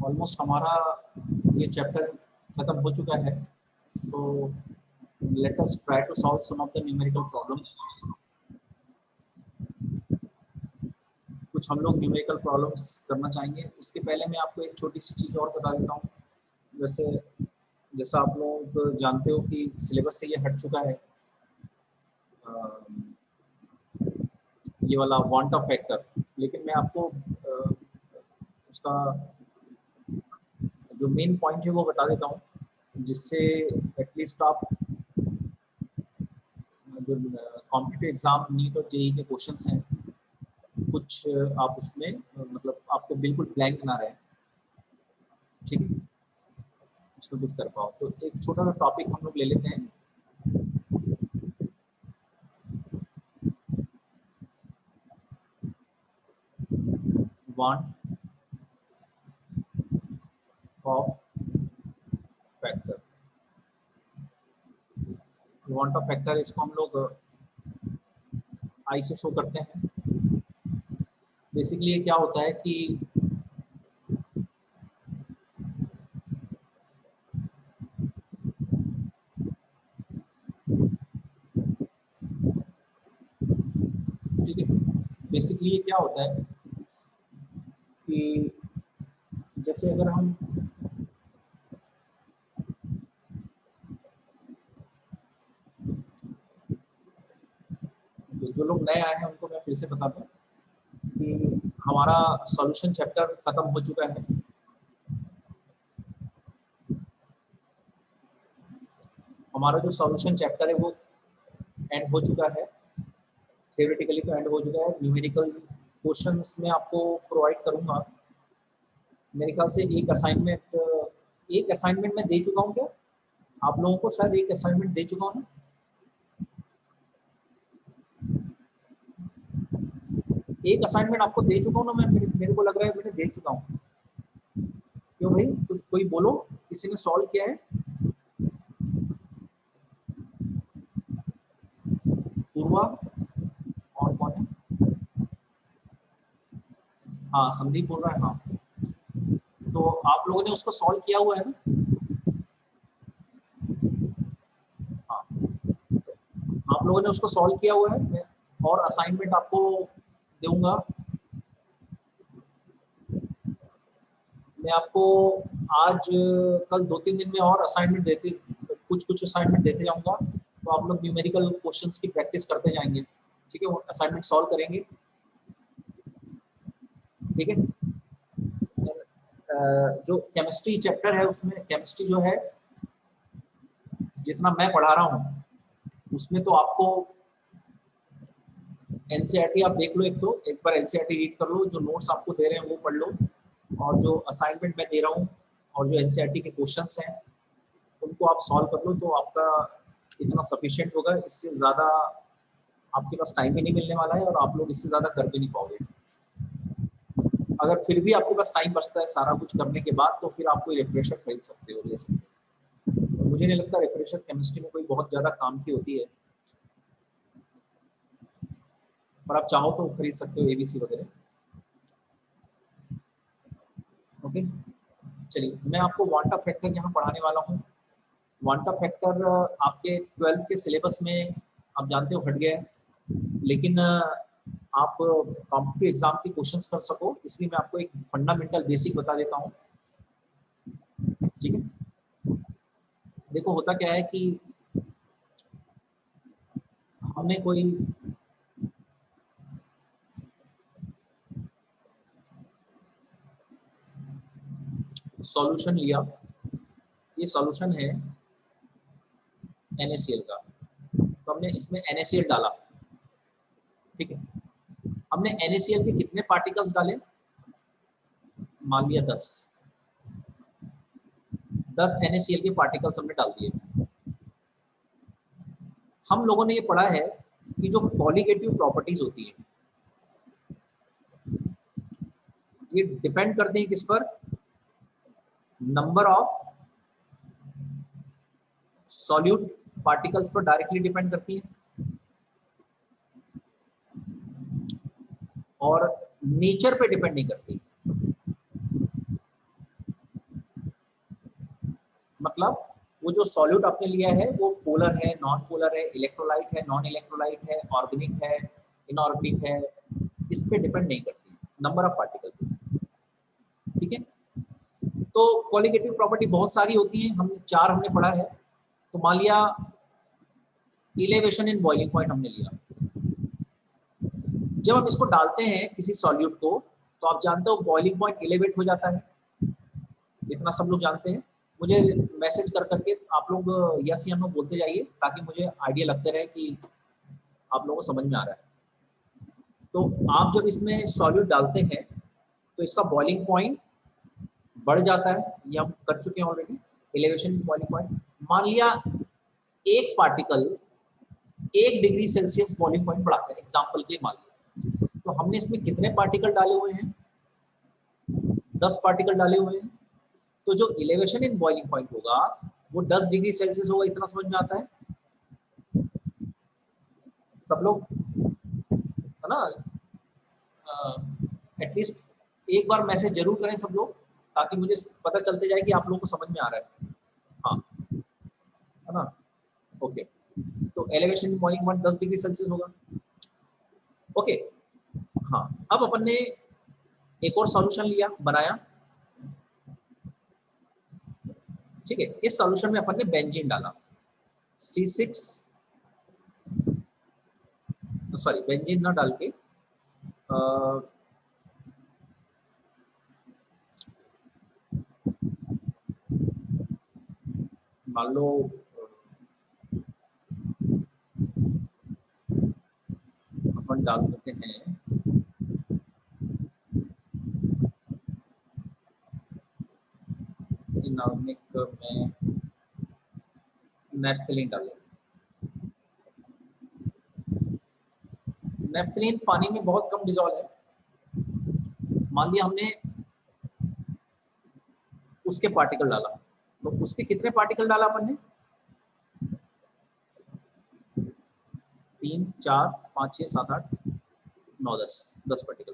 Almost हमारा ये chapter खत्म हो चुका है। So let us try to solve some of the numerical problems. कुछ हम लोग न्यूमेरिकल प्रॉब्लम्स करना चाहेंगे। उसके पहले मैं आपको एक छोटी सी चीज़ और बता देता हूँ। वैसे जैसा आप लोग जानते हो कि सिलेबस से ये हट चुका है, ये वाला वांट ऑफ फैक्टर। लेकिन मैं आपको उसका जो मेन पॉइंट है वो बता देता हूँ, जिससे एटलीस्ट आप जो कॉम्पिटिटिव एग्जाम नीट और जेईई के क्वेश्चंस हैं, कुछ आप उसमें मतलब आपको बिल्कुल ब्लैंक ना रहे, ठीक है, उसमें कुछ कर पाओ। तो एक छोटा सा टॉपिक हम लोग ले लेते हैं। Want Hoff factor. Want Hoff factor इसको हम लोग आई से शो करते हैं। बेसिकली ये क्या होता है कि ठीक है, बेसिकली ये क्या होता है कि जैसे अगर हम जो लोग नए आए हैं उनको मैं फिर से बता दूं कि हमारा सॉल्यूशन चैप्टर खत्म हो चुका है। हमारा जो सॉल्यूशन चैप्टर है वो एंड हो चुका है। थ्योरेटिकली तो एंड हो चुका है। न्यूमेरिकल क्वेश्चंस में आपको प्रोवाइड करूंगा। मेरे ख्याल से एक असाइनमेंट मैं दे चुका हूँ क्या आप लोगों को? शायद एक असाइनमेंट दे चुका हूँ। एक असाइनमेंट आपको दे चुका हूँ ना मैं? मेरे को लग रहा है मैंने दे चुका हूँ। क्यों भाई, कुछ कोई बोलो, किसी ने सॉल्व किया है? पूर्वा और कौन है? हाँ, संदीप बोल रहा है। हाँ, तो आप लोगों ने उसको सॉल्व किया हुआ है ना? हाँ, आप लोगों ने उसको सॉल्व किया हुआ है। मैं और असाइनमेंट आपको दूंगा। मैं आपको आज कल 2-3 दिन में और असाइनमेंट देते, कुछ असाइनमेंट देते जाऊंगा। तो आप लोग न्यूमेरिकल क्वेश्चंस की प्रैक्टिस करते जाएंगे, ठीक है? वो असाइनमेंट सॉल्व करेंगे, ठीक है? जो केमिस्ट्री चैप्टर है उसमें केमिस्ट्री जो है, जितना मैं पढ़ा रहा हूँ उसमें तो आपको एनसीईआरटी आप देख लो। एक बार एनसीईआरटी रीड कर लो, जो नोट्स आपको दे रहे हैं वो पढ़ लो, और जो असाइनमेंट मैं दे रहा हूँ और जो एनसीईआरटी के क्वेश्चंस हैं उनको आप सॉल्व कर लो, तो आपका इतना सफिशिएंट होगा। इससे ज़्यादा आपके पास टाइम ही नहीं मिलने वाला है और आप लोग इससे ज़्यादा कर भी नहीं पाओगे। अगर फिर भी आपके पास टाइम बचता है सारा कुछ करने के बाद, तो फिर आप कोई रिफ्रेशर खरीद सकते हो, ले सकते हो। मुझे नहीं लगता रिफ्रेशर केमिस्ट्री में कोई बहुत ज़्यादा काम की होती है, पर आप चाहो तो खरीद सकते हो, एबीसी वगैरह। ओके, चलिए मैं आपको वांट ऑफ फैक्टर यहाँ पढ़ाने वाला हूँ। वांट ऑफ फैक्टर आपके 12th के सिलेबस में आप जानते हो हट गया है, लेकिन आप कॉम्पिटिटिव एग्जाम के क्वेश्चंस कर सको इसलिए मैं आपको एक फंडामेंटल बेसिक बता देता हूँ, ठीक है? देखो होता क्या है कि हमने कोई सॉल्यूशन लिया, ये सॉल्यूशन है NaCl का, तो हमने इसमें NaCl डाला, ठीक है? हमने NaCl के कितने पार्टिकल्स डाले? मान लिया 10 NaCl के पार्टिकल्स हमने डाल दिए। हम लोगों ने ये पढ़ा है कि जो कॉलिगेटिव प्रॉपर्टीज होती है ये डिपेंड करती है किस पर? नंबर ऑफ सॉल्यूट पार्टिकल्स पर डायरेक्टली डिपेंड करती है, और नेचर पे डिपेंड नहीं करती। मतलब वो जो सॉल्यूट आपने लिया है वो पोलर है, नॉन पोलर है, इलेक्ट्रोलाइट है, नॉन इलेक्ट्रोलाइट है, ऑर्गेनिक है, इनऑर्गेनिक है, इस पे डिपेंड नहीं करती नंबर ऑफ पार्टिकल। ठीक है, तो क्वालिटेटिव प्रॉपर्टी बहुत सारी होती है, हम 4 हमने पढ़ा है। तो मान लिया इलेवेशन इन बॉइलिंग पॉइंट हमने लिया, जब हम इसको डालते हैं किसी सॉल्यूट को तो आप जानते हो बॉइलिंग पॉइंट एलिवेट हो जाता है, इतना सब लोग जानते हैं। मुझे मैसेज कर करके आप लोग यस या नो बोलते जाइए ताकि मुझे आइडिया लगते रहे कि आप लोगों को समझ में आ रहा है। तो आप जब इसमें सॉल्यूट डालते हैं तो इसका बॉइलिंग पॉइंट बढ़ जाता है, ये हम कर चुके हैं ऑलरेडी, एलिवेशन बॉइलिंग पॉइंट। मान लिया एक particle 1 degree Celsius boiling point बढ़ाते हैं, एग्जाम्पल के लिए मान लिया, तो हमने इसमें कितने पार्टिकल डाले हुए हैं? 10 पार्टिकल डाले हुए हैं। तो जो एलिवेशन इन बॉइलिंग पॉइंट होगा वो 10 डिग्री सेल्सियस होगा, इतना समझ में आता है सब लोग, है ना? एटलीस्ट एक बार मैसेज जरूर करें सब लोग ताकि मुझे पता चलते जाए कि आप लोगों को समझ में आ रहा है। हाँ, है ना? ओके, तो elevation in boiling point 10 degree Celsius होगा। ओके, हाँ, अब अपन ने एक और सॉल्यूशन लिया, बनाया, ठीक है। इस सॉल्यूशन में अपन ने बेंजीन डाला, C6, सॉरी बेंजीन ना डाल के मान लो अपन डाल देते हैं इनऑर्गेनिक में नेपथलीन डाल, नेपथलीन पानी में बहुत कम डिसॉल्व है। मान लिया हमने उसके पार्टिकल डाला, तो उसके कितने पार्टिकल डाला अपन ने? 3, 4, 5, 6, 7, 8, 9, 10 पार्टिकल।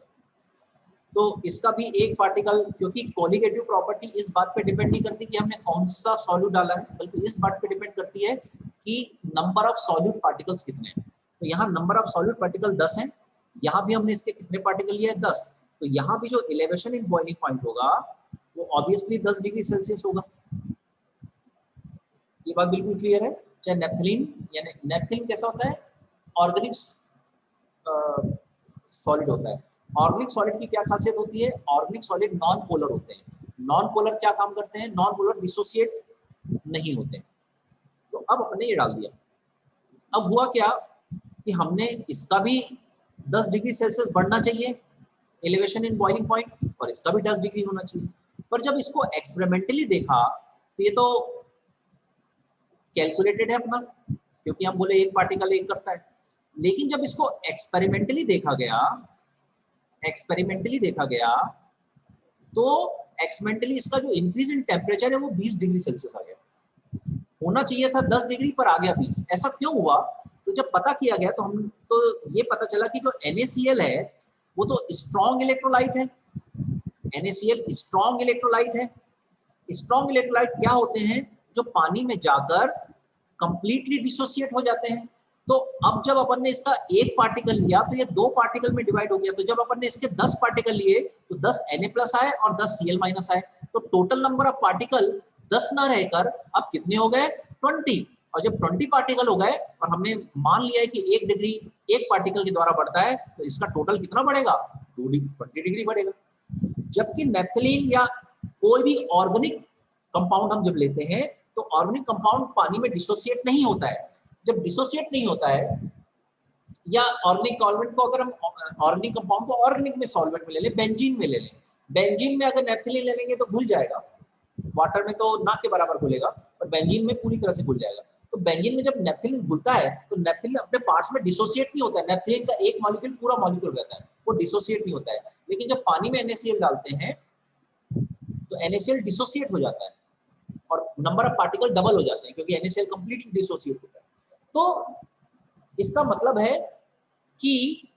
तो इसका भी एक पार्टिकल, क्योंकि कोलिगेटिव प्रॉपर्टी इस बात पे डिपेंड नहीं करती कि हमने कौन सा सॉल्यूट डाला है, बल्कि इस बात पे डिपेंड करती है कि नंबर ऑफ सॉल्यूट पार्टिकल्स कितने हैं। तो यहाँ नंबर ऑफ सॉल्यूट पार्टिकल 10 हैं, यहाँ भी हमने इसके कितने पार्टिकल लिए हैं? 10। तो यहाँ भी जो एलिवेशन इन बॉइलिंग पॉइंट होगा वो ऑब्वियसली 10 डिग्री सेल्सियस होगा। ये बात बिल्कुल क्लियर है। चाहे नेपथलीन, यानी नेपथलीन कैसा होता है? ऑर्गेनिक सॉलिड होता है। ऑर्गेनिक सॉलिड की क्या खासियत होती है? ऑर्गेनिक सॉलिड नॉन पोलर होते हैं। नॉन पोलर क्या काम करते हैं? नॉन पोलर डिसोसिएट नहीं होते। तो अब अपने ये डाल दिया, अब हुआ क्या कि हमने इसका भी 10 डिग्री सेल्सियस बढ़ना चाहिए एलिवेशन इन बॉइलिंग पॉइंट, और इसका भी 10 डिग्री होना चाहिए। पर जब इसको एक्सपेरिमेंटली देखा तो ये तो कैलकुलेटेड है अपना, क्योंकि हम बोले एक पार्टिकल एक करता है। लेकिन जब इसको एक्सपेरिमेंटली देखा गया तो एक्सपेरिमेंटली इसका जो इंक्रीज इन टेम्परेचर है वो 20 डिग्री सेल्सियस आ गया। होना चाहिए था 10 डिग्री पर आ गया 20। ऐसा क्यों हुआ? तो जब पता किया गया तो हम तो ये पता चला कि जो NaCl है वो तो स्ट्रॉन्ग इलेक्ट्रोलाइट है। NaCl स्ट्रॉन्ग इलेक्ट्रोलाइट है। स्ट्रॉन्ग इलेक्ट्रोलाइट क्या होते हैं? जो पानी में जाकर कंप्लीटली डिसोसिएट हो जाते हैं। तो अब जब अपन ने इसका एक पार्टिकल लिया तो ये 2 पार्टिकल में डिवाइड हो गया। तो जब अपन ने इसके 10 पार्टिकल लिए तो 10 Na+ आए और 10 Cl- आए। तो टोटल नंबर ऑफ पार्टिकल 10 ना रहकर अब कितने हो गए? 20। और जब 20 पार्टिकल हो गए और हमने मान लिया है कि 1 डिग्री एक पार्टिकल के द्वारा बढ़ता है, तो इसका टोटल कितना बढ़ेगा? 20 डिग्री बढ़ेगा। जबकि नेपथलीन या कोई भी ऑर्गेनिक कंपाउंड हम जब लेते हैं तो ऑर्गेनिक कंपाउंड पानी में डिसोसिएट नहीं होता है। जब डिसोसिएट नहीं होता है, या ऑर्गेनिक सॉल्वेंट को, अगर हम ऑर्गेनिक कंपाउंड को ऑर्गेनिक में सॉल्वेंट में ले लें, बेंजीन में ले लें, बेंजीन में अगर नेपथलीन ले लेंगे तो घुल जाएगा, वाटर में तो ना के बराबर घुलेगा, पर बेंजीन में पूरी तरह से घुल जाएगा। तो बेंजीन में जब नेपथलीन घुलता है तो नेपथलीन अपने पार्ट्स में डिसोसिएट नहीं होता है। नेपथलीन का एक मॉलिक्यूल पूरा मॉलिक्यूल रहता है, वो डिसोसिएट नहीं होता है। लेकिन जब पानी में NaCl डालते हैं तो NaCl डिसोसिएट हो जाता है और नंबर ऑफ पार्टिकल डबल हो जाते हैं, क्योंकि NaCl कंप्लीटली डिसोसिएट होता है। तो इसका मतलब है कि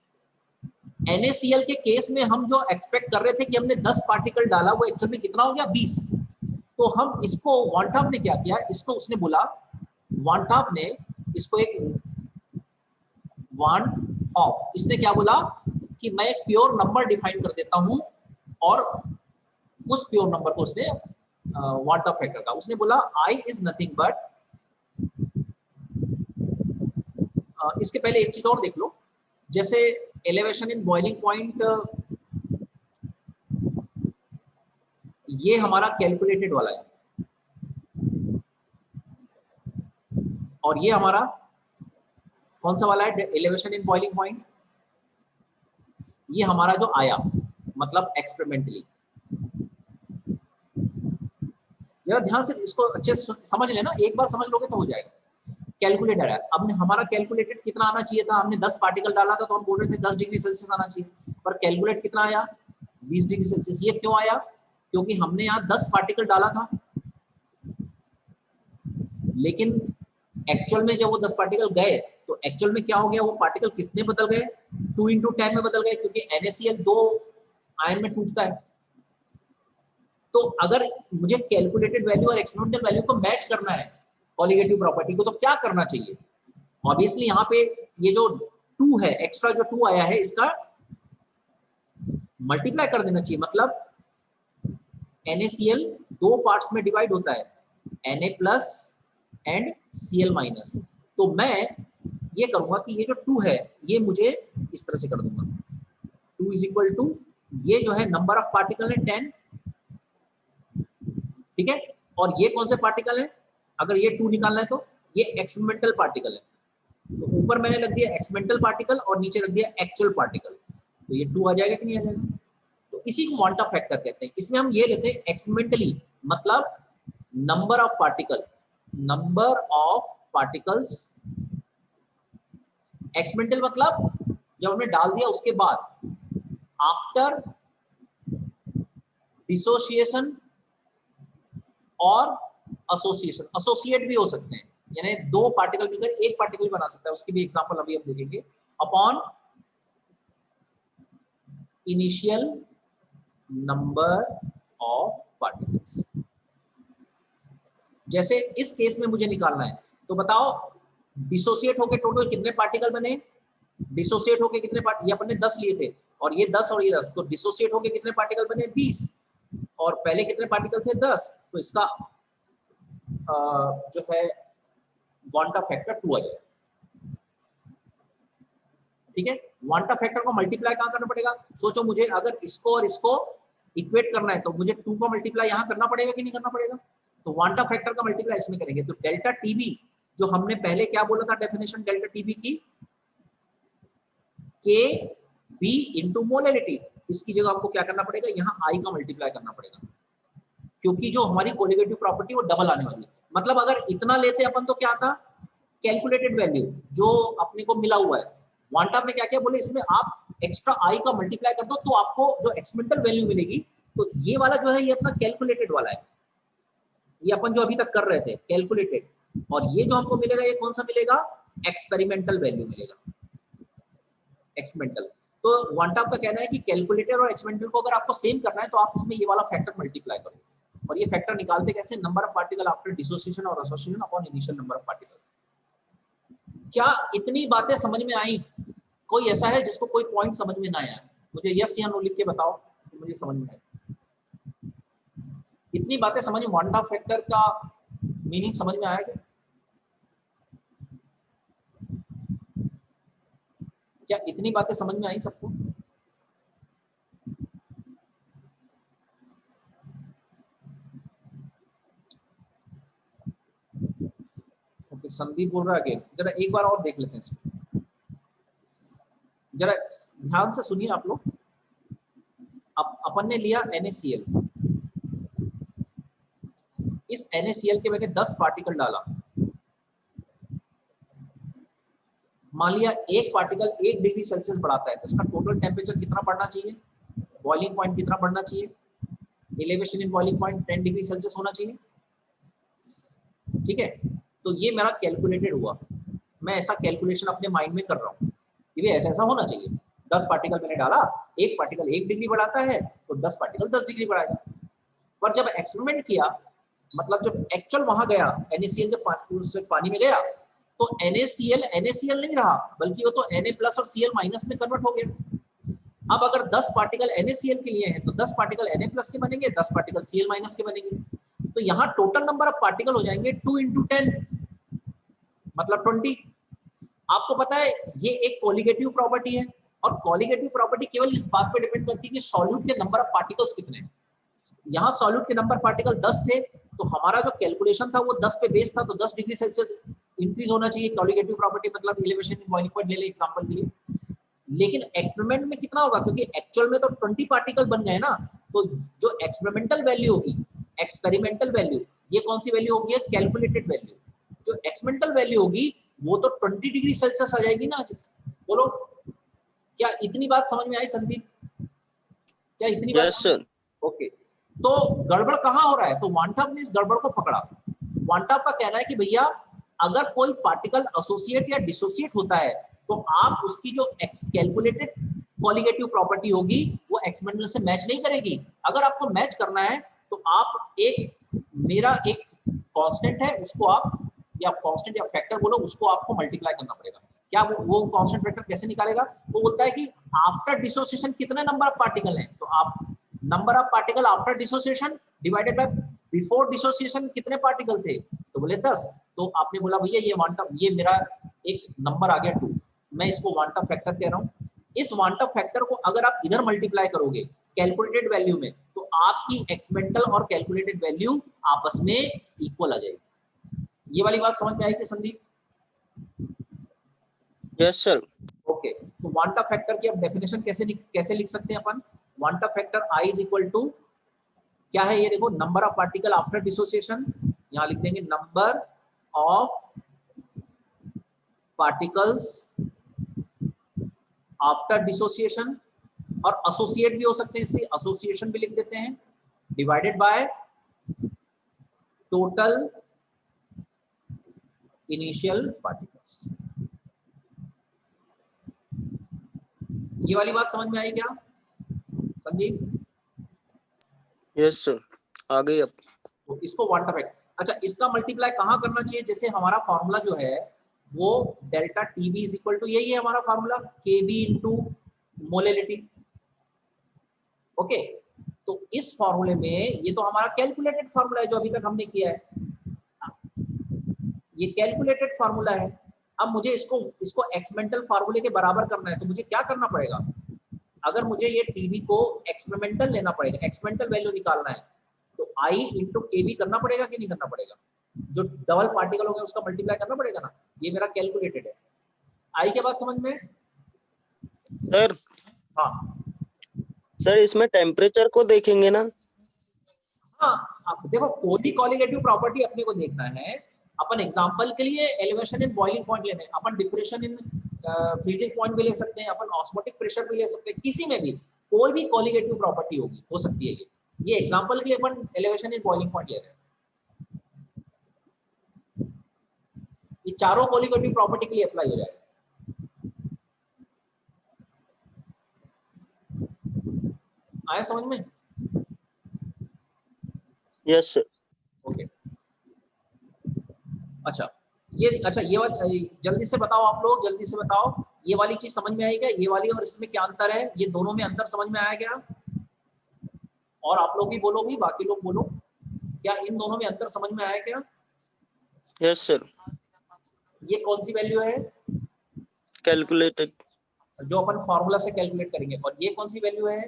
NaCl के केस में हम जो एक्सपेक्ट कर रहे थे कि हमने 10 पार्टिकल डाला, वो एक्चुअल में कितना हो गया? 20। तो हम इसको वांटाप ने क्या किया, इसको उसने बोला, वांटाप ने इसको एक वांट ऑफ, इसने क्या बोला कि मैं एक प्योर नंबर डिफाइन कर देता हूं, और उस प्योर नंबर को उसने वांट ऑफ फैक्टर का उसने बोला आई इज नथिंग बट, इसके पहले एक चीज और देख लो, जैसे एलिवेशन इन बॉइलिंग पॉइंट, ये हमारा कैलकुलेटेड वाला है, और ये हमारा कौन सा वाला है, एलिवेशन इन बॉइलिंग पॉइंट, ये हमारा जो आया मतलब एक्सपेरिमेंटली। जरा ध्यान से इसको अच्छे से समझ लेना, एक बार समझ लोगे तो हो जाएगा। कैलकुलेटर है, अब हमारा कैलकुलेटेड कितना आना चाहिए था, हमने 10 पार्टिकल डाला था तो हम बोल रहे थे 10 डिग्री सेल्सियस आना चाहिए, पर कैलकुलेट कितना आया 20 डिग्री सेल्सियस। ये क्यों आया, क्योंकि हमने यहाँ 10 पार्टिकल डाला था, लेकिन एक्चुअल में जब वो 10 पार्टिकल गए तो एक्चुअल में क्या हो गया, वो पार्टिकल कितने बदल गए, 2 × 10 में बदल गए, क्योंकि NaCl 2 आयन में टूटता है। तो अगर मुझे कैलकुलेटेड वैल्यू और एक्सपेरिमेंटल वैल्यू को मैच करना है कॉलिगेटिव प्रॉपर्टी को, तो क्या करना चाहिए, ऑब्वियसली यहाँ पे ये जो 2 है, एक्स्ट्रा जो 2 आया है, इसका मल्टीप्लाई कर देना चाहिए। मतलब NaCl 2 पार्ट्स में डिवाइड होता है, Na+ एंड Cl-। तो मैं ये करूंगा कि ये जो 2 है ये मुझे इस तरह से कर दूंगा, 2 = ये जो है नंबर ऑफ पार्टिकल है 10, ठीक है, और ये कौन से पार्टिकल है, अगर ये 2 निकालना है तो ये एक्सपेरिमेंटल पार्टिकल है, तो ऊपर मैंने रख दिया एक्सपेरिमेंटल पार्टिकल और नीचे रख दिया एक्चुअल पार्टिकल, तो ये 2 आ जाएगा कि नहीं आ जाएगा। तो इसी को क्वांटम फैक्टर कहते हैं। इसमें हम ये लेते हैं एक्सपेरिमेंटली, मतलब number of particle, number of particles, experimental मतलब जब हमने डाल दिया उसके बाद, आफ्टर डिसोसिएशन और एसोसिएशन, एसोसिएट भी हो सकते हैं, यानी 2 पार्टिकल मिलकर 1 पार्टिकल बना सकता है, उसकी भी एग्जांपल अभी हम देखेंगे। Upon initial number of particles, जैसे इस केस में मुझे निकालना है, तो बताओ डिसोसिएट होके टोटल कितने पार्टिकल बने, डिसोसिएट होके कितने पार्टिकल, ये अपन ने 10 लिए थे और ये 10 और ये 10, तो डिसोसिएट होके कितने पार्टिकल बने 20, और पहले कितने पार्टिकल थे 10, तो इसका जो है क्वांटम फैक्टर 2 आ जाएगा, ठीक है। क्वांटम फैक्टर को मल्टीप्लाई कहां करना पड़ेगा, सोचो मुझे अगर इसको और इसको इक्वेट करना है तो मुझे 2 को मल्टीप्लाई यहां करना पड़ेगा कि नहीं करना पड़ेगा, तो क्वांटम फैक्टर का मल्टीप्लाई इसमें करेंगे, तो डेल्टा टीवी जो हमने पहले क्या बोला था डेफिनेशन डेल्टा टीवी की, के बी इंटू मोलैरिटी, इसकी जगह आपको क्या करना पड़ेगा, यहाँ आई का मल्टीप्लाई करना पड़ेगा, क्योंकि जो हमारी कोलिगेटिव प्रॉपर्टी वो डबल आने वाली है। मतलब अगर इतना लेते अपन तो क्या था, कैलकुलेटेड वैल्यू जो अपने को मिला हुआ है, क्वांटम ने क्या किया, बोले इसमें आप एक्स्ट्रा आई का मल्टीप्लाई कर दो तो आपको जो एक्सपेरिमेंटल वैल्यू मिलेगी, तो ये वाला जो है ये अपना कैलकुलेटेड वाला है, ये अपन जो अभी तक कर रहे थे कैलकुलेटेड, और ये जो हमको मिलेगा ये कौन सा मिलेगा, एक्सपेरिमेंटल वैल्यू मिलेगा, एक्सपेरिमेंटल। तो क्वांटम का कहना है कि कैलकुलेटेड और एक्सपेरिमेंटल को अगर आपको सेम करना है तो आप इसमें ये वाला फैक्टर मल्टीप्लाई करो, और ये फैक्टर निकालते कैसे, number of particle after dissociation और association upon initial number of particle. क्या इतनी बातें समझ में आई, कोई ऐसा है जिसको कोई पॉइंट समझ में ना आया, मुझे यस या नो लिख के बताओ कि मुझे समझ में आया, इतनी बातें समझ में, क्वांटम फैक्टर का मीनिंग समझ में आया क्या इतनी बातें समझ में आई सबको, संदीप बोल रहा है, जरा एक बार और देख लेते हैं इसको, जरा ध्यान से सुनिए आप लोग। अपन ने लिया NaCl, इस NaCl के मैंने 10 पार्टिकल डाला, मान लिया एक पार्टिकल 1 डिग्री सेल्सियस बढ़ाता है, तो इसका टोटल टेम्परेचर कितना बढ़ना चाहिए, बॉइलिंग पॉइंट कितना बढ़ना चाहिए, elevation in boiling point 10 degree Celsius होना चाहिए, ठीक है। तो ये मेरा कैलकुलेटेड हुआ, मैं ऐसा कैलकुलेशन अपने माइंड में कर रहा हूँ, ये ऐसा ऐसा होना चाहिए, 10 पार्टिकल मैंने डाला, एक पार्टिकल 1 डिग्री बढ़ाता है तो 10 पार्टिकल 10 डिग्री बढ़ाएगा, पर जब एक्सपेरिमेंट किया मतलब जब एक्चुअल वहां गया NaCl जब पानी में गया तो NaCl नहीं रहा, बल्कि वो तो Na प्लस और Cl माइनस में कन्वर्ट हो गया। अब अगर 10 पार्टिकल NaCl के लिए हैं तो 10 पार्टिकल Na प्लस के बनेंगे, 10 पार्टिकल Cl माइनस के बनेंगे। तो यहाँ टोटल नंबर ऑफ पार्टिकल हो जाएंगे 2 × 10 मतलब 20। आपको पता है ये एक कोलिगेटिव प्रॉपर्टी है, और कोलिगेटिव प्रॉपर्टी केवल इस बात पे डिपेंड करती है कि सॉल्यूट के नंबर ऑफ पार्टिकल्स कितने हैं। यहाँ सॉल्यूट के नंबर पार्टिकल 10 थे, तो हमारा जो कैलकुलेशन था वो 10 पे बेस था, तो 10 डिग्री सेल्सियस इंक्रीज होना चाहिए। कोलिगेटिव प्रॉपर्टी मतलब एलिवेशन इन बॉइलिंग पॉइंट ले ले एग्जांपल के लिए। लेकिन एक्सपेरिमेंट में कितना होगा, क्योंकि एक्चुअल में तो 20 पार्टिकल बन गए ना, तो जो एक्सपेरिमेंटल वैल्यू होगी, एक्सपेरिमेंटल वैल्यू, ये कौन सी वैल्यू होगी, कैलकुलेटेड वैल्यू। जो एक्सपेरिमेंटल वैल्यू होगी वो तो 20 डिग्री सेल्सियस आ जाएगी ना। बोलो क्या इतनी बात समझ में आई संदीप? क्या इतनी बात? Yes sir. ओके, तो गड़बड़ कहाँ हो रहा है? तो वांटाप ने इस गड़बड़ को पकड़ा। वांटाप का कहना है कि भैया अगर कोई पार्टिकल एसोसिएट या डिसोसिएट होता है तो आप उसकी जो कैलकुलेटेड कोलिगेटिव प्रॉपर्टी होगी वो एक्सपेरिमेंटल से मैच नहीं करेगी। अगर आपको मैच करना है तो आप मेरा एक कांस्टेंट है उसको आप, या कांस्टेंट या फैक्टर बोलो, उसको आपको मल्टीप्लाई करना पड़ेगा। क्या वो कांस्टेंट फैक्टर कैसे निकालेगा? वो बोलता है कि आफ्टर डिसोसिएशन कितने नंबर ऑफ पार्टिकल हैं, तो आप number of particle after dissociation divided by before dissociation कितने पार्टिकल थे, तो बोले 10। तो आपने बोला भैया ये मेरा एक नंबर आ गया 2, मैं इसको वांटा फैक्टर कह रहा हूँ। इस वांटा फैक्टर को अगर आप इधर मल्टीप्लाई करोगे कैलकुलेटेड वैल्यू में, तो आपकी एक्सपेरिमेंटल और कैलकुलेटेड वैल्यू आपस में इक्वल आ जाएगी। ये वाली बात समझ में आई कि संदीप? Yes sir. ओके, तो वांटा फैक्टर की अब डेफिनेशन कैसे लिख सकते हैं अपन? Van't factor I is equal to क्या है, ये देखो, number of particle after dissociation, यहां लिख देंगे number of particles after dissociation, और एसोसिएट भी हो सकते हैं इसलिए एसोसिएशन भी लिख देते हैं, divided by total initial particles. ये वाली बात समझ में आई क्या संदीप? यस सर, आ गई अब। तो इसको वांटा फैक्टर, अच्छा इसका मल्टीप्लाई कहाँ करना चाहिए? जैसे हमारा फॉर्मूला जो है वो delta TB is equal to, यही है हमारा formula, KB into molality. Okay, तो इस फॉर्मूले में ये तो हमारा कैलकुलेटेड फॉर्मूला है जो अभी तक हमने किया है, ये कैलकुलेटेड फॉर्मूला है। अब मुझे इसको एक्सपेरिमेंटल फॉर्मूले के बराबर करना है, तो मुझे क्या करना पड़ेगा? अगर मुझे ये टीबी को एक्सपेरिमेंटल लेना पड़ेगा, एक्सपेरिमेंटल वैल्यू निकालना है, तो आई इंटू केबी करना पड़ेगा कि नहीं करना पड़ेगा? जो डबल पार्टिकल होगा उसका मल्टीप्लाई करना पड़ेगा ना। ये मेरा कैलकुलेटेड है। आई के बाद समझ में? सर हाँ सर, इसमें टेम्परेचर को देखेंगे ना? हाँ, अब देखो कोई भी कोलिगेटिव प्रॉपर्टी अपने को देखना है। अपन एग्जांपल के लिए एलिवेशन इन बॉइलिंग पॉइंट लेने, अपन डिप्रेशन इन फ्रीजिंग पॉइंट भी ले सकते हैं, अपन ऑस्मोटिक प्रेशर भी ले सकते हैं, किसी में भी कोई भी कोलिगेटिव प्रॉपर्टी होगी, हो सकती है ये एग्जांपल के लिए अपन एलिवेशन इन बॉइलिंग पॉइंट ले रहे हैं। ये चारों कोलिगेटिव प्रॉपर्टी के लिए अप्लाई हो जाएगा। आया समझ में? Yes sir. ओके, अच्छा ये वाली जल्दी से बताओ, आप लोग जल्दी से बताओ, ये वाली चीज समझ में आई क्या? ये वाली और इसमें क्या अंतर है? ये दोनों में अंतर समझ में आया क्या? और आप लोग भी बोलो, भी बाकी लोग बोलो, क्या इन दोनों में अंतर समझ में आया क्या? Yes sir. ये कौन सी वैल्यू है? कैलकुलेटेड। जो अपन फॉर्मूला से कैलकुलेट करेंगे, और ये कौन सी वैल्यू है?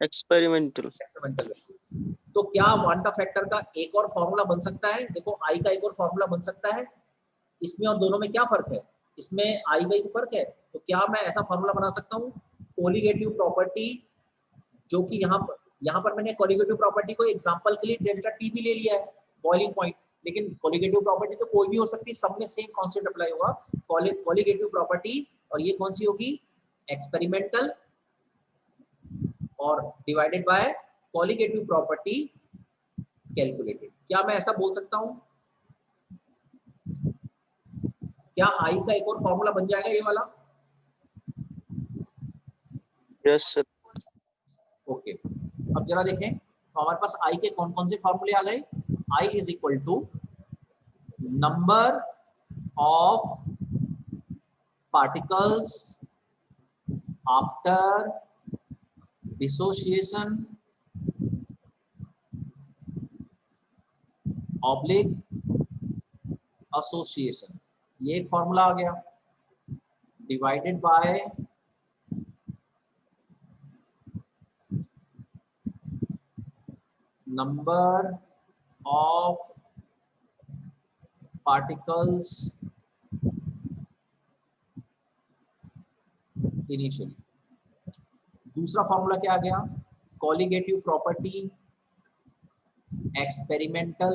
एक्सपेरिमेंटल। Experimental value. तो क्या वांटा फैक्टर का एक और फॉर्मूला बन सकता है? देखो आई का एक और फॉर्मूला बन सकता है। इसमें और दोनों में क्या फर्क है? इसमें आई का एक फर्क है, तो क्या मैं ऐसा फॉर्मूला बना सकता हूँ? कोलिगेटिव प्रॉपर्टी, जो कि यहाँ पर मैंने कोलिगेटिव प्रॉपर्टी को एग्जांपल के लिए डेल्टा टी भी ले लिया है, बॉइलिंग पॉइंट, लेकिन कोलिगेटिव प्रॉपर्टी तो कोई भी हो सकती है, सब में सेम कॉन्सेप्ट अप्लाई होगा। कोलिगेटिव प्रॉपर्टी, और ये कौन सी होगी? एक्सपेरिमेंटल, और divided by colligative property calculated. क्या मैं ऐसा बोल सकता हूँ? क्या आई का एक और फॉर्मूला बन जाएगा ये वाला? Yes sir. ओके, अब जरा देखें तो हमारे पास आई के कौन कौन से फॉर्मूले आ गए। I is equal to number of particles after dissociation oblique association, ये एक फॉर्मूला आ गया, divided by number of particles initially. दूसरा फॉर्मूला क्या आ गया, colligative property experimental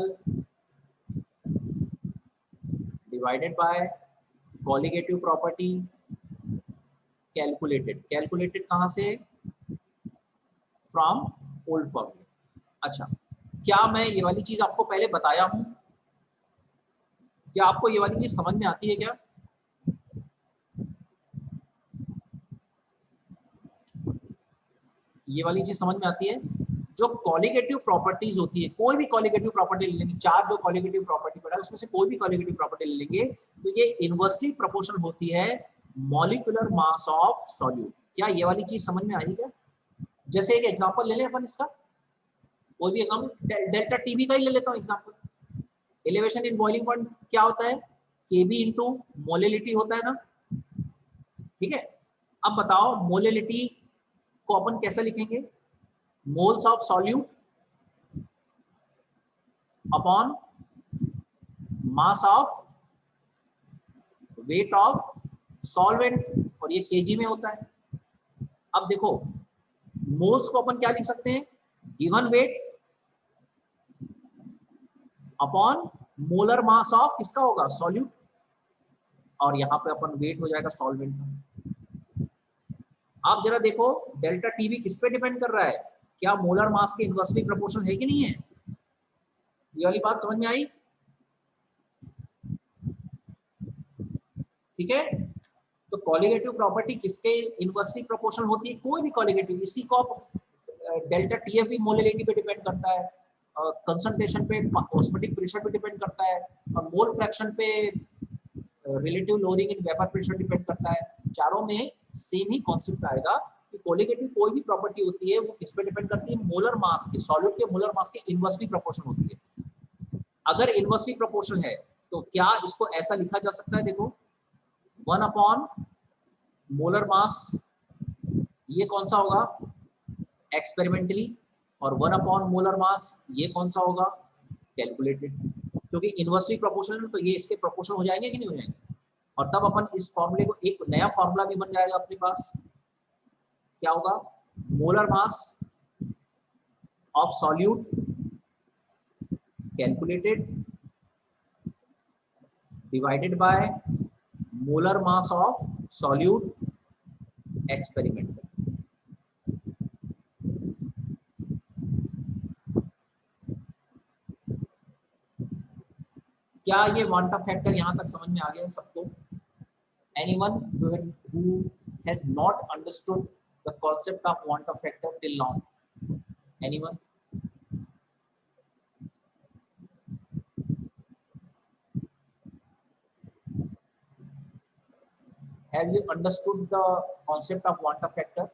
divided by colligative property calculated. Calculated कहां से, फ्रॉम ओल्ड फॉर्मूले। अच्छा, क्या मैं ये वाली चीज आपको पहले बताया हूं, क्या आपको ये वाली चीज समझ में आती है क्या? ये वाली चीज समझ में आती है? जो कॉलिगेटिव प्रॉपर्टीज होती है, कोई भी कॉलिगेटिव प्रॉपर्टी ले लेंगे, चार जो कॉलिगेटिव प्रॉपर्टी पड़ा है उसमें से कोई भी कॉलिगेटिव प्रॉपर्टी ले लेंगे तो ये इनवर्सली प्रोपोर्शनल होती है मॉलिक्यूलर मास ऑफ सॉल्यूट। क्या ये वाली चीज समझ में आई क्या? जैसे एक एग्जांपल ले लें अपन इसका, कोई भी एग्जांपल, डेल्टा टीबी का ही ले लेता हूं example. Elevation in boiling point क्या होता है, केबी इंटू मोलिलिटी होता है ना, ठीक है। अब बताओ मोलिलिटी को अपन कैसे लिखेंगे, moles of solute upon mass of weight of solvent, और ये केजी में होता है। अब देखो मोल्स को अपन क्या लिख सकते हैं, given weight upon molar mass of किसका होगा, सॉल्यूट, और यहां पे अपन वेट हो जाएगा सॉल्वेंट का। आप जरा देखो डेल्टा टीवी किस पे डिपेंड कर रहा है, क्या मोलर मास के इनवर्सली प्रोपोर्शनल है कि नहीं है? ये वाली बात समझ में आई? ठीक है, तो कॉलिगेटिव प्रॉपर्टी किसके इनवर्सली प्रोपोर्शनल होती है, कोई भी कॉलिगेटिव। इसी को डेल्टा टीएफ भी मोलिलिटी पे डिपेंड करता है, कंसंट्रेशन पे, ऑस्मोटिक प्रेशर पे डिपेंड करता है, और मोल फ्रैक्शन पे, relative lowering in vapour pressure depend करता है। चारों में सेम ही कॉन्सेप्ट आएगा कि कोलिगेटिव कोई भी प्रॉपर्टी होती है वो किस पे डिपेंड करती है, मोलर मास के, सॉल्यूट के मोलर मास के इनवर्सली प्रोपोर्शनल होती है। अगर इनवर्सली प्रोपोर्शनल है तो क्या इसको ऐसा लिखा जा सकता है, देखो 1 अपॉन मोलर मास, ये कौन सा होगा एक्सपेरिमेंटली, और 1 अपॉन मोलर मास ये कौन सा होगा कैलकुलेटेड। क्योंकि इनवर्सली प्रोपोर्शनल तो ये इसके प्रोपोर्शनल हो जाएंगे कि नहीं हो जाएंगे, और तब अपन इस फॉर्मूले को, एक नया फॉर्मूला भी बन जाएगा अपने पास, क्या होगा, molar mass of solute calculated divided by molar mass of solute experimental. क्या ये वांटा फैक्टर यहां तक समझ में आ गया सबको? Anyone who has not understood the concept of quantum factor till now? Anyone? Have you understood the concept of quantum factor?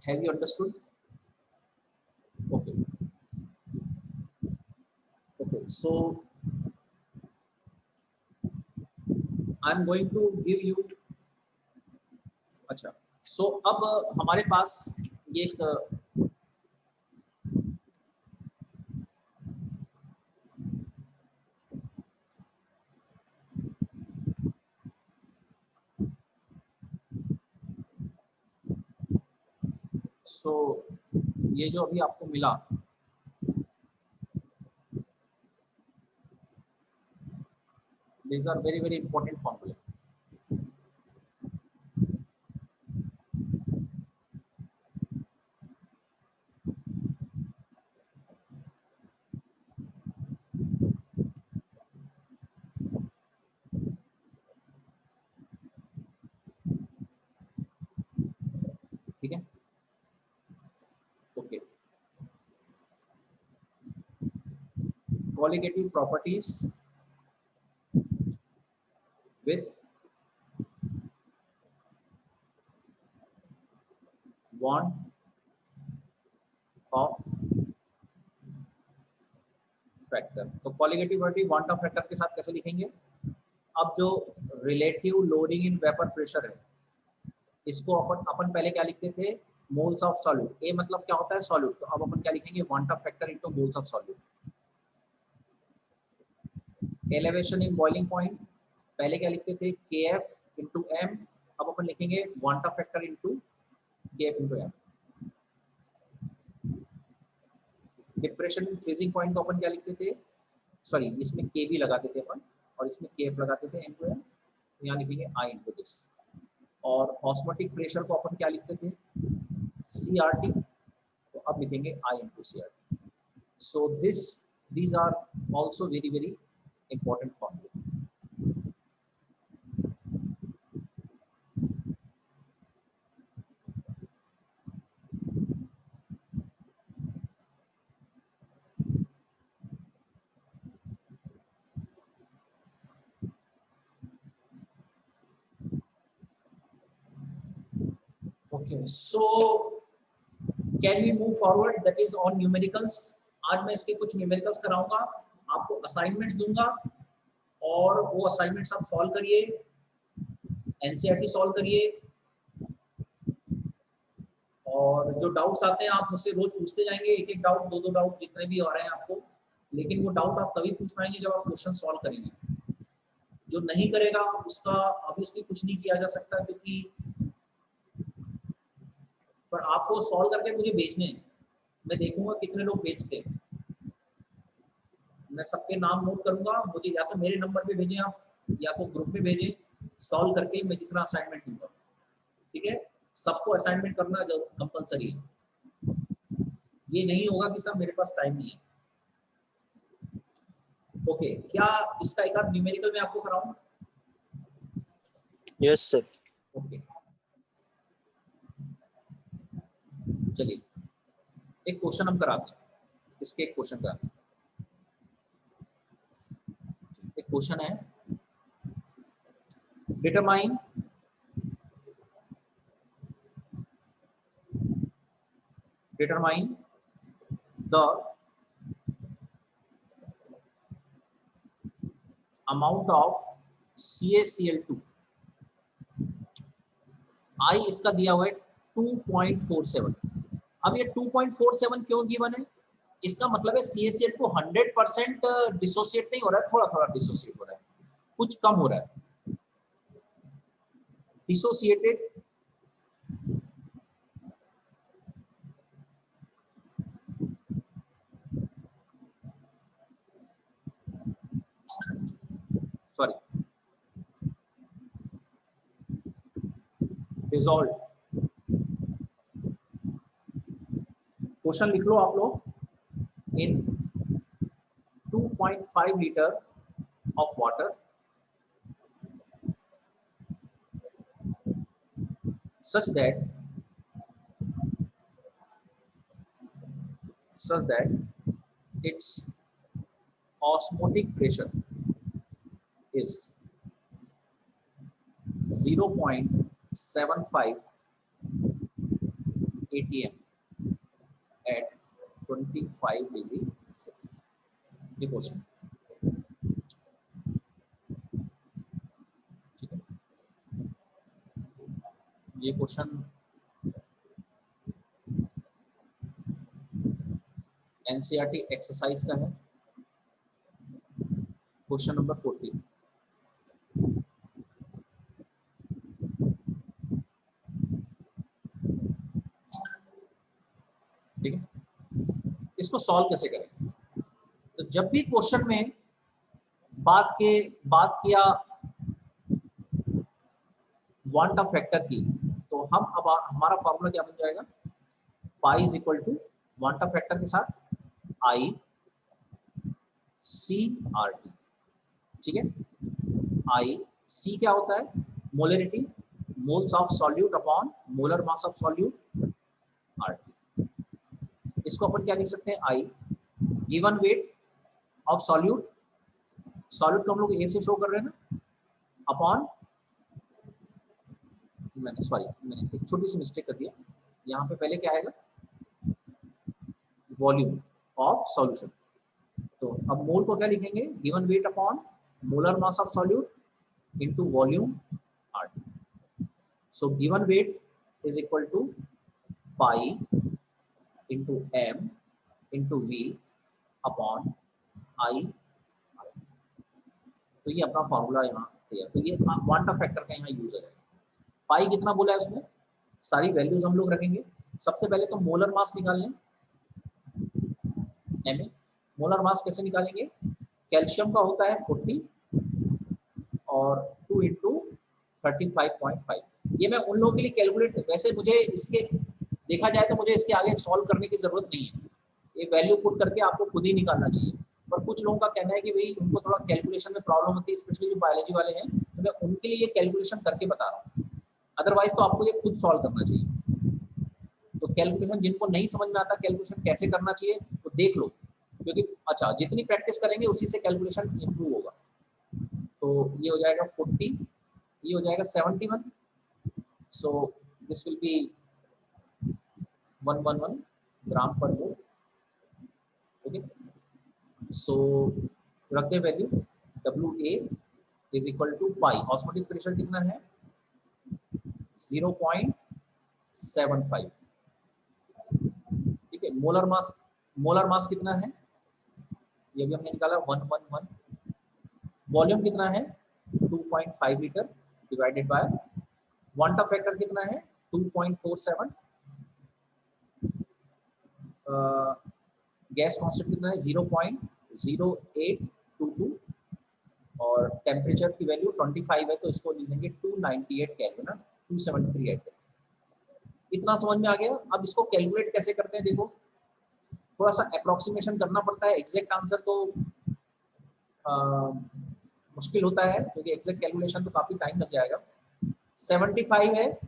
Have you understood? Okay. Okay. So I'm going to give you. अच्छा, so अब हमारे पास ये एक ये जो अभी आपको मिला, these are very very important formula. ठीक है, okay. Colligative properties with want of factor. तो colligative property want of factor के साथ कैसे लिखेंगे? अब जो relative lowering in vapour pressure है, इसको अपन पहले क्या लिखते थे? Moles of solute. ए मतलब क्या होता है? सॉल्यूट। तो अब अपन क्या लिखेंगे? want of factor into moles of solute. Elevation in boiling point, पहले क्या लिखते थे? kf into M. अब अपन लिखेंगे want of factor into kf into M. Depression in freezing point को अपन क्या लिखते थे? सॉरी, इसमें के भी लगाते थे अपन और इसमें kf लगाते थे इंटू एम। यहाँ लिखेंगे आई इंटू दिस। और ऑस्मोटिक प्रेशर को अपन क्या लिखते थे? CRT। तो अब लिखेंगे I into CRT। So these are also very important formula. Okay, so can we move forward? That is on numericals. आज मैं इसके कुछ न्यूमेरिकल्स कराऊंगा, आपको असाइनमेंट्स दूंगा और वो असाइनमेंट्स आप सॉल्व करिए, एनसीईआरटी सॉल्व करिए, और जो डाउट्स आते हैं आप मुझसे रोज पूछते जाएंगे, एक एक डाउट, दो डाउट, जितने भी आ रहे हैं आपको। लेकिन वो डाउट आप तभी पूछ पाएंगे जब आप क्वेश्चन सॉल्व करेंगे। जो नहीं करेगा उसका ऑब्वियसली कुछ नहीं किया जा सकता, क्योंकि पर आपको सॉल्व करके मुझे भेजने हैं। मैं देखूंगा कितने लोग भेजते हैं, मैं सबके नाम नोट करूंगा। मुझे या तो मेरे नंबर पे भेजें आप, या तो ग्रुप में भेजें। सॉल्व करके मैं जितना असाइनमेंट दूंगा, ठीक है? सबको असाइनमेंट करना जरूर कंपलसरी है। ये नहीं होगा कि सर मेरे पास टाइम नहीं है। ओके, क्या इसका एक आध न्यूमेरिकल मैं आपको कराऊं? Yes sir. ओके, चलिए एक क्वेश्चन हम कराते हैं। इसके एक क्वेश्चन का एक क्वेश्चन है, determine the amount of CaCl2। I इसका दिया हुआ है 2.47। अब ये 2.47 क्यों गिवन है? इसका मतलब है CaCl को 100% डिसोसिएट नहीं हो रहा है, थोड़ा थोड़ा डिसोसिएट हो रहा है, कुछ कम हो रहा है। Dissociated sorry dissolve. क्वेश्चन लिख लो आप लोग। इन 2.5 litre of water such that its osmotic pressure is 0.75 atm at 25 degree Celsius। ये क्वेश्चन, ठीक है? ये क्वेश्चन एनसीईआरटी एक्सरसाइज का है, क्वेश्चन नंबर 14। ठीक है, इसको सॉल्व कैसे करें? तो जब भी क्वेश्चन में बात किया वांट ऑफ फैक्टर की, तो हम अब हमारा फॉर्मूला क्या बन जाएगा? Pi is equal to van't Hoff factor के साथ आई सी आर टी। ठीक है, आई सी क्या होता है? Molarity, moles of solute upon molar mass of solute RT। इसको अपन क्या लिख सकते हैं, I given weight of solute, solute को हम लोग A से शो कर रहे हैं ना, अपॉन, मैंने एक छोटी सी मिस्टेक कर दिया, यहाँ पे पहले क्या आएगा, वॉल्यूम ऑफ सॉल्यूशन। तो अब मोल को क्या लिखेंगे, given weight upon molar mass of solute into volume RT। So given weight is equal to pi into m into v upon I। तो ये अपना फॉर्मूला यहाँ तैयार। तो ये क्वांटम फैक्टर का यहाँ यूज है। पाई कितना बोला है उसने, सारी वैल्यूज हम लोग रखेंगे। सबसे पहले तो मोलर मास निकाल लें, Na। मोलर मास कैसे निकालेंगे, कैल्शियम का होता है 40 और 2 इंटू 35.5। ये मैं उन लोगों के लिए कैलकुलेट, वैसे मुझे इसके देखा जाए तो मुझे इसके आगे सॉल्व करने की जरूरत नहीं है, ये वैल्यू पुट करके आपको खुद ही निकालना चाहिए। पर कुछ लोगों का कहना है कि भाई उनको थोड़ा कैलकुलेशन में प्रॉब्लम होती है, स्पेशली जो बायोलॉजी वाले हैं, तो मैं उनके लिए ये कैलकुलेशन करके बता रहा हूँ। अदरवाइज तो आपको ये खुद सॉल्व करना चाहिए। तो कैलकुलेशन जिनको नहीं समझ में आता कैलकुलेशन कैसे करना चाहिए वो देख लो, क्योंकि अच्छा जितनी प्रैक्टिस करेंगे उसी से कैलकुलेशन इंप्रूव होगा। तो ये हो जाएगा 40, ये हो जाएगा 71, so this will be 111 gram per mole. Okay, so रख दे value, WA is equal to pi, osmotic pressure कितना है 0.75, ठीक है। मोलर मास कितना है, ये भी हमने निकाला 111। वॉल्यूम कितना है 2.5 litre divided by, quantum factor कितना है 2.47, गैस कांस्टेंट कितना है 0.0822 और टेम्परेचर की वैल्यू 25 है, तो इसको लिखेंगे 298 केल्विन, 273। इतना समझ में आ गया। अब इसको कैलकुलेट कैसे करते हैं देखो, थोड़ा सा अप्रोक्सीमेशन करना पड़ता है, एग्जैक्ट आंसर तो मुश्किल होता है, क्योंकि एग्जैक्ट कैलकुलेशन तो काफी टाइम लग जाएगा। 75 है,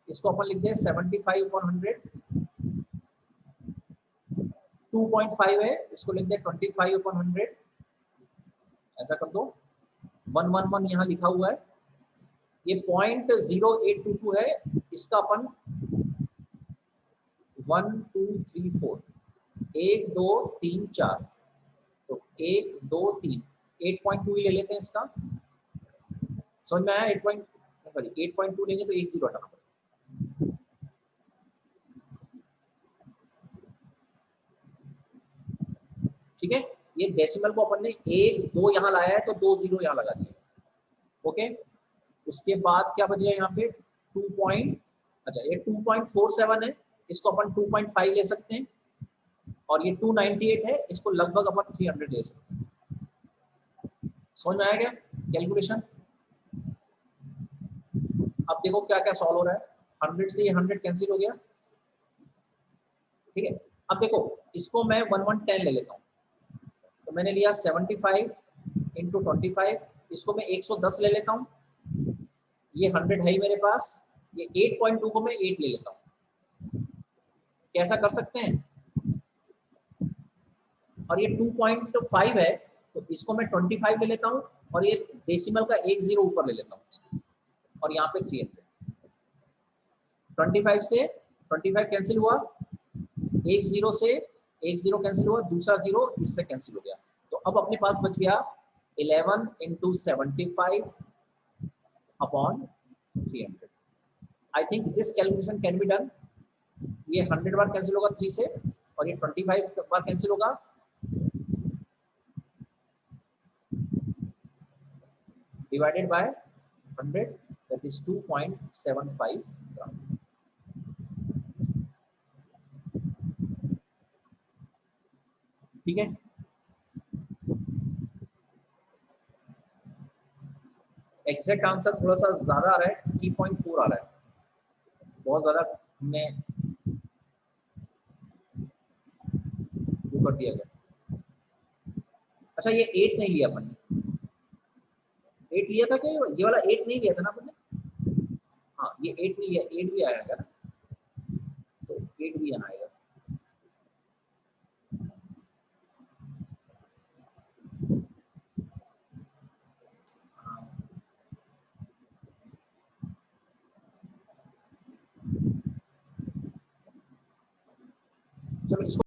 इसको अपन लिखते हैं 75/100। 2.5 है, इसको लिखते हैं 25/100। ऐसा कर दो। 111 यहाँ लिखा हुआ है, ये 0.0822 है, इसका अपन 1 2 3 4 1 2 3 4, तो 1 2 3 8.2 ही ले लेते हैं इसका। समझ में आया, 8.2 लेंगे तो 1 0 हटाना पड़ेगा। ठीक है, ये डेसिमल को अपन ने 1 2 यहाँ लाया है तो 2 0 यहाँ लगा दिए। ओके, उसके बाद क्या बच गया यहाँ पे अच्छा ये 2.47 है, इसको अपन 2.5 ले सकते हैं, और ये 298 है, इसको लगभग अपन 300 ले सकते हैं। समझ में आया क्या कैलकुलेशन। अब देखो क्या क्या सॉल्व हो रहा है, 100 से ये 100 कैंसिल हो गया, ठीक है। अब देखो इसको मैं 1110 ले लेता हूँ, तो मैंने लिया 75 इंटू 25, इसको मैं 110 ले लेता हूँ, ये 100 है ही मेरे पास, ये 8.2 को मैं 8 ले लेता हूँ। कैसा कर सकते हैं, और ये 2.5 है तो इसको मैं 25 ले लेता हूँ, और ये डेसिमल का 1 0 ऊपर ले लेता हूँ, और यहाँ पे 300। 25 से 25 कैंसिल हुआ, 1 0 से 1 0 कैंसिल हुआ, दूसरा 0 इससे कैंसिल हो गया, तो अब अपने पास बच गया 11 into 75 upon 300। I think this calculation can be done. ये 100 बार कैंसिल होगा 3 से, और ये 25 बार कैंसिल होगा, डिवाइडेड बाय 100, दैट इज 2.75 ग्राम। ठीक है, एग्जैक्ट आंसर थोड़ा सा ज्यादा आ रहा है, 3.4 आ रहा है, बहुत ज्यादा हमने वो कर दिया गया। अच्छा ये 8 नहीं लिया अपन ने, 8 लिया था क्या, ये वाला 8 नहीं लिया था ना अपन ने, हाँ ये 8 भी आएगा ना, तो 8 भी यहाँ आएगा। हाँ, चलो इसको